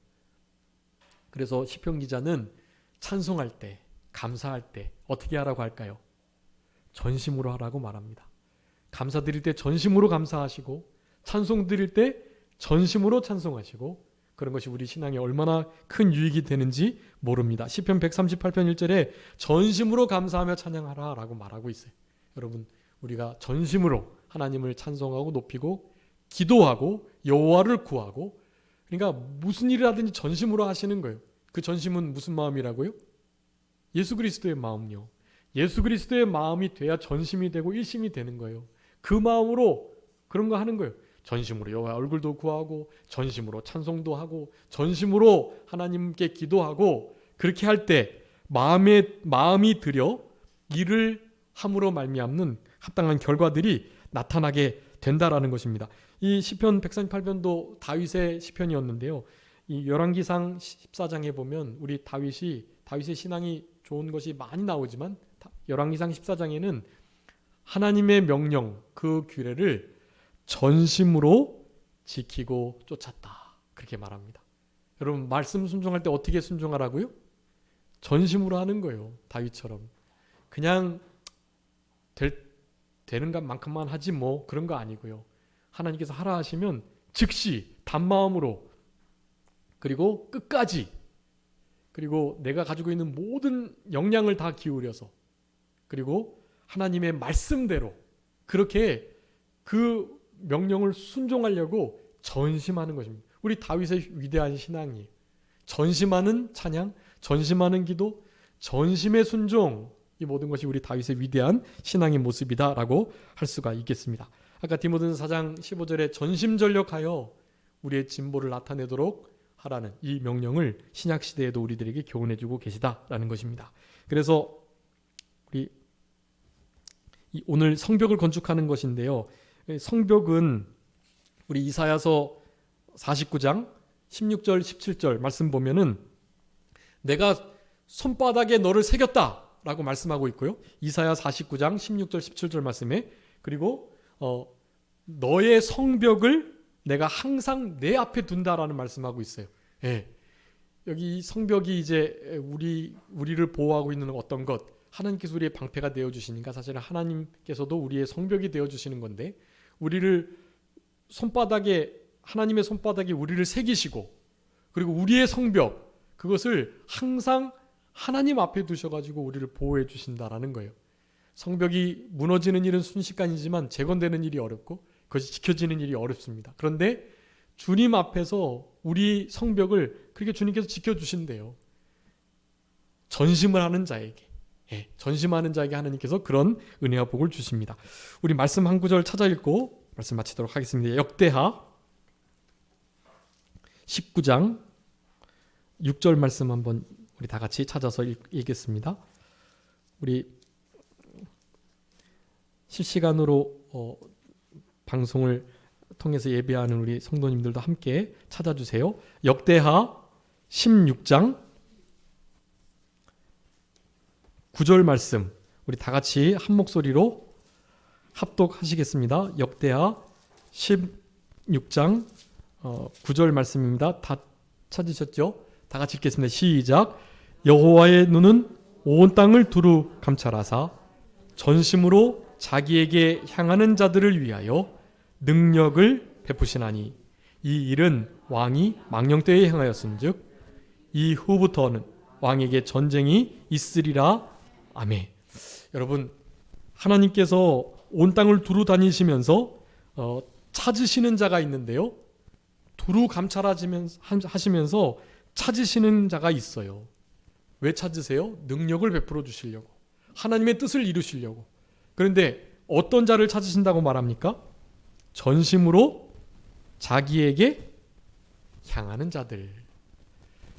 그래서 시편 기자는 찬송할 때, 감사할 때 어떻게 하라고 할까요? 전심으로 하라고 말합니다. 감사 드릴 때 전심으로 감사하시고 찬송 드릴 때 전심으로 찬송하시고, 그런 것이 우리 신앙에 얼마나 큰 유익이 되는지 모릅니다. 시편 138편 1절에 전심으로 감사하며 찬양하라 라고 말하고 있어요. 여러분, 우리가 전심으로 하나님을 찬송하고 높이고 기도하고 여호와를 구하고, 그러니까 무슨 일을 하든지 전심으로 하시는 거예요. 그 전심은 무슨 마음이라고요? 예수 그리스도의 마음요. 예수 그리스도의 마음이 돼야 전심이 되고 일심이 되는 거예요. 그 마음으로 그런 거 하는 거예요. 전심으로 여호와 얼굴도 구하고 전심으로 찬송도 하고 전심으로 하나님께 기도하고, 그렇게 할 때 마음이 들여 일을 함으로 말미암는 합당한 결과들이 나타나게 된다라는 것입니다. 이 시편 138편도 다윗의 시편이었는데요. 이 열왕기상 14장에 보면 우리 다윗의 신앙이 좋은 것이 많이 나오지만 열왕기상 14장에는 하나님의 명령, 그 규례를 전심으로 지키고 쫓았다, 그렇게 말합니다. 여러분, 말씀 순종할 때 어떻게 순종하라고요? 전심으로 하는 거예요. 다윗처럼 그냥 되는 것만큼만 하지 뭐 그런 거 아니고요. 하나님께서 하라 하시면 즉시 단마음으로, 그리고 끝까지, 그리고 내가 가지고 있는 모든 역량을 다 기울여서, 그리고 하나님의 말씀대로 그렇게 그 명령을 순종하려고 전심하는 것입니다. 우리 다윗의 위대한 신앙이 전심하는 찬양, 전심하는 기도, 전심의 순종, 이 모든 것이 우리 다윗의 위대한 신앙의 모습이다라고 할 수가 있겠습니다. 아까 디모데전서 4장 15절에 전심전력하여 우리의 진보를 나타내도록 하라는 이 명령을 신약 시대에도 우리들에게 교훈해주고 계시다라는 것입니다. 그래서 우리 오늘 성벽을 건축하는 것인데요. 성벽은 우리 이사야서 49장 16절 17절 말씀 보면은 내가 손바닥에 너를 새겼다라고 말씀하고 있고요. 이사야 49장 16절 17절 말씀에 그리고 너의 성벽을 내가 항상 내 앞에 둔다라는 말씀하고 있어요. 예. 여기 성벽이 이제 우리를 보호하고 있는 어떤 것, 하나님께서 우리의 방패가 되어 주시니까 사실은 하나님께서도 우리의 성벽이 되어 주시는 건데 우리를 하나님의 손바닥에 우리를 새기시고 그리고 우리의 성벽 그것을 항상 하나님 앞에 두셔가지고 우리를 보호해 주신다라는 거예요. 성벽이 무너지는 일은 순식간이지만 재건되는 일이 어렵고 그것이 지켜지는 일이 어렵습니다. 그런데 주님 앞에서 우리 성벽을 그렇게 주님께서 지켜주신대요. 전심을 하는 자에게. 전심하는 자에게 하나님께서 그런 은혜와 복을 주십니다. 우리 말씀 한 구절 찾아 읽고 말씀 마치도록 하겠습니다. 역대하 19장 6절 말씀 한번 우리 다 같이 찾아서 읽겠습니다. 우리 실시간으로 방송을 통해서 예배하는 우리 성도님들도 함께 찾아주세요. 역대하 16장 9절 말씀 우리 다 같이 한 목소리로 합독하시겠습니다. 역대하 16장 9절 말씀입니다. 다 찾으셨죠? 다 같이 읽겠습니다. 시작. 여호와의 눈은 온 땅을 두루 감찰하사 전심으로 자기에게 향하는 자들을 위하여 능력을 베푸시나니 이 일은 왕이 망령 때에 행하였은즉 이후부터는 왕에게 전쟁이 있으리라. 아멘. 여러분 하나님께서 온 땅을 두루 다니시면서 찾으시는 자가 있는데요. 두루 감찰하시면서 찾으시는 자가 있어요. 왜 찾으세요? 능력을 베풀어 주시려고. 하나님의 뜻을 이루시려고. 그런데 어떤 자를 찾으신다고 말합니까? 전심으로 자기에게 향하는 자들.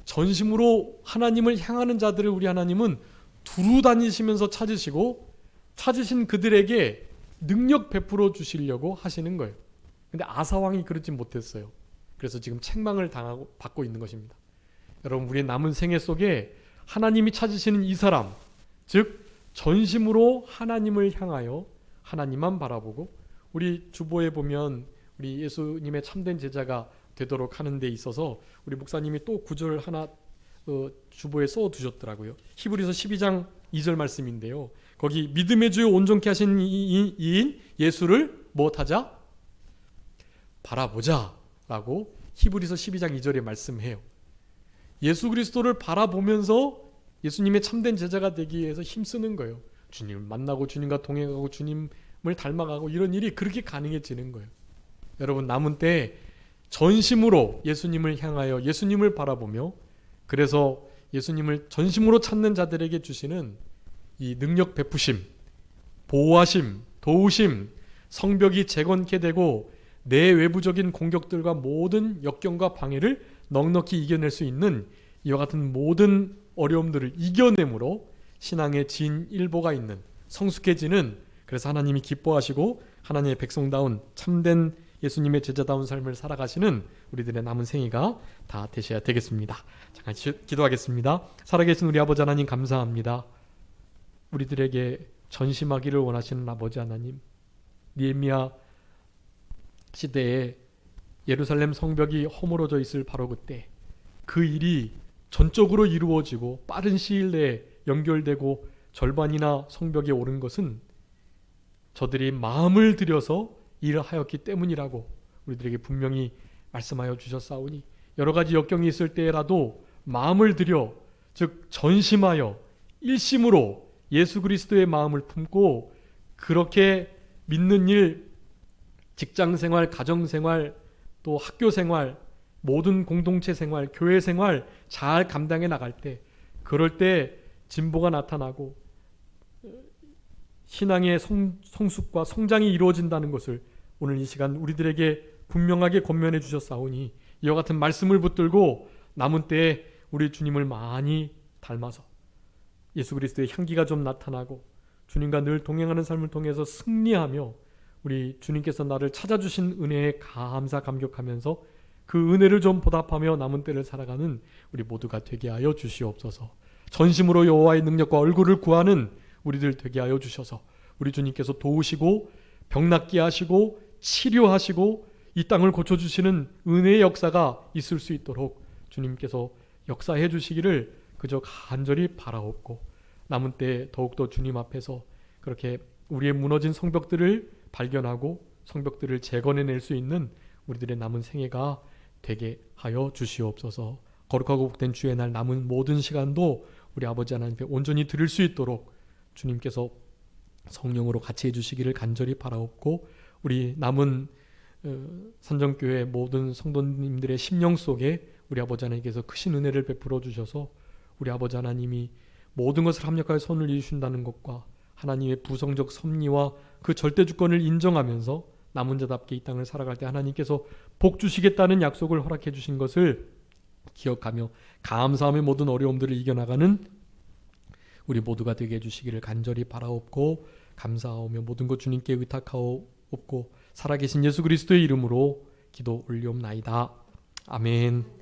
전심으로 하나님을 향하는 자들을 우리 하나님은 두루 다니시면서 찾으시고 찾으신 그들에게 능력 베풀어 주시려고 하시는 거예요. 근데 아사왕이 그러지 못했어요. 그래서 지금 책망을 받고 있는 것입니다. 여러분 우리의 남은 생애 속에 하나님이 찾으시는 이 사람, 즉 전심으로 하나님을 향하여 하나님만 바라보고 우리 주보에 보면 우리 예수님의 참된 제자가 되도록 하는 데 있어서 우리 목사님이 또 구절 하나 주보에 써두셨더라고요. 히브리서 12장 2절 말씀인데요. 거기 믿음의 주요 온전케 하신 이인 예수를 무엇하자? 바라보자 라고 히브리서 12장 2절에 말씀해요. 예수 그리스도를 바라보면서 예수님의 참된 제자가 되기 위해서 힘쓰는 거예요. 주님을 만나고 주님과 동행하고 주님을 닮아가고 이런 일이 그렇게 가능해지는 거예요. 여러분 남은 때 전심으로 예수님을 향하여 예수님을 바라보며 그래서 예수님을 전심으로 찾는 자들에게 주시는 이 능력 베푸심, 보호하심, 도우심, 성벽이 재건케 되고 내 외부적인 공격들과 모든 역경과 방해를 넉넉히 이겨낼 수 있는 이와 같은 모든 어려움들을 이겨내므로 신앙의 진일보가 있는 성숙해지는 그래서 하나님이 기뻐하시고 하나님의 백성다운 참된 예수님의 제자다운 삶을 살아가시는 우리들의 남은 생애가 다 되셔야 되겠습니다. 잠깐 기도하겠습니다. 살아계신 우리 아버지 하나님 감사합니다. 우리들에게 전심하기를 원하시는 아버지 하나님, 느헤미야 시대에 예루살렘 성벽이 허물어져 있을 바로 그때 그 일이 전적으로 이루어지고 빠른 시일 내에 연결되고 절반이나 성벽에 오른 것은 저들이 마음을 들여서 일을 하였기 때문이라고 우리들에게 분명히 말씀하여 주셨사오니 여러 가지 역경이 있을 때라도 마음을 들여 즉 전심하여 일심으로 예수 그리스도의 마음을 품고 그렇게 믿는 일, 직장생활, 가정생활, 또 학교생활, 모든 공동체 생활, 교회 생활 잘 감당해 나갈 때 그럴 때 진보가 나타나고 신앙의 성숙과 성장이 이루어진다는 것을 오늘 이 시간 우리들에게 분명하게 권면해 주셨사오니 이와 같은 말씀을 붙들고 남은 때에 우리 주님을 많이 닮아서 예수 그리스도의 향기가 좀 나타나고 주님과 늘 동행하는 삶을 통해서 승리하며 우리 주님께서 나를 찾아주신 은혜에 감사 감격하면서 그 은혜를 좀 보답하며 남은 때를 살아가는 우리 모두가 되게 하여 주시옵소서. 전심으로 여호와의 능력과 얼굴을 구하는 우리들 되게 하여 주셔서 우리 주님께서 도우시고 병낫게 하시고 치료하시고 이 땅을 고쳐주시는 은혜의 역사가 있을 수 있도록 주님께서 역사해 주시기를 그저 간절히 바라옵고 남은 때 더욱더 주님 앞에서 그렇게 우리의 무너진 성벽들을 발견하고 성벽들을 재건해낼 수 있는 우리들의 남은 생애가 되게 하여 주시옵소서. 거룩하고 복된 주의 날 남은 모든 시간도 우리 아버지 하나님께 온전히 드릴 수 있도록 주님께서 성령으로 같이 해주시기를 간절히 바라옵고 우리 남은 산정교회 모든 성도님들의 심령 속에 우리 아버지 하나님께서 크신 은혜를 베풀어 주셔서 우리 아버지 하나님이 모든 것을 합력하여 손을 이루신다는 것과 하나님의 부성적 섭리와 그 절대 주권을 인정하면서 남은 자답게 이 땅을 살아갈 때 하나님께서 복 주시겠다는 약속을 허락해 주신 것을 기억하며 감사하며 모든 어려움들을 이겨나가는 우리 모두가 되게 해주시기를 간절히 바라옵고 감사하오며 모든 것 주님께 의탁하옵고 살아계신 예수 그리스도의 이름으로 기도 올리옵나이다. 아멘.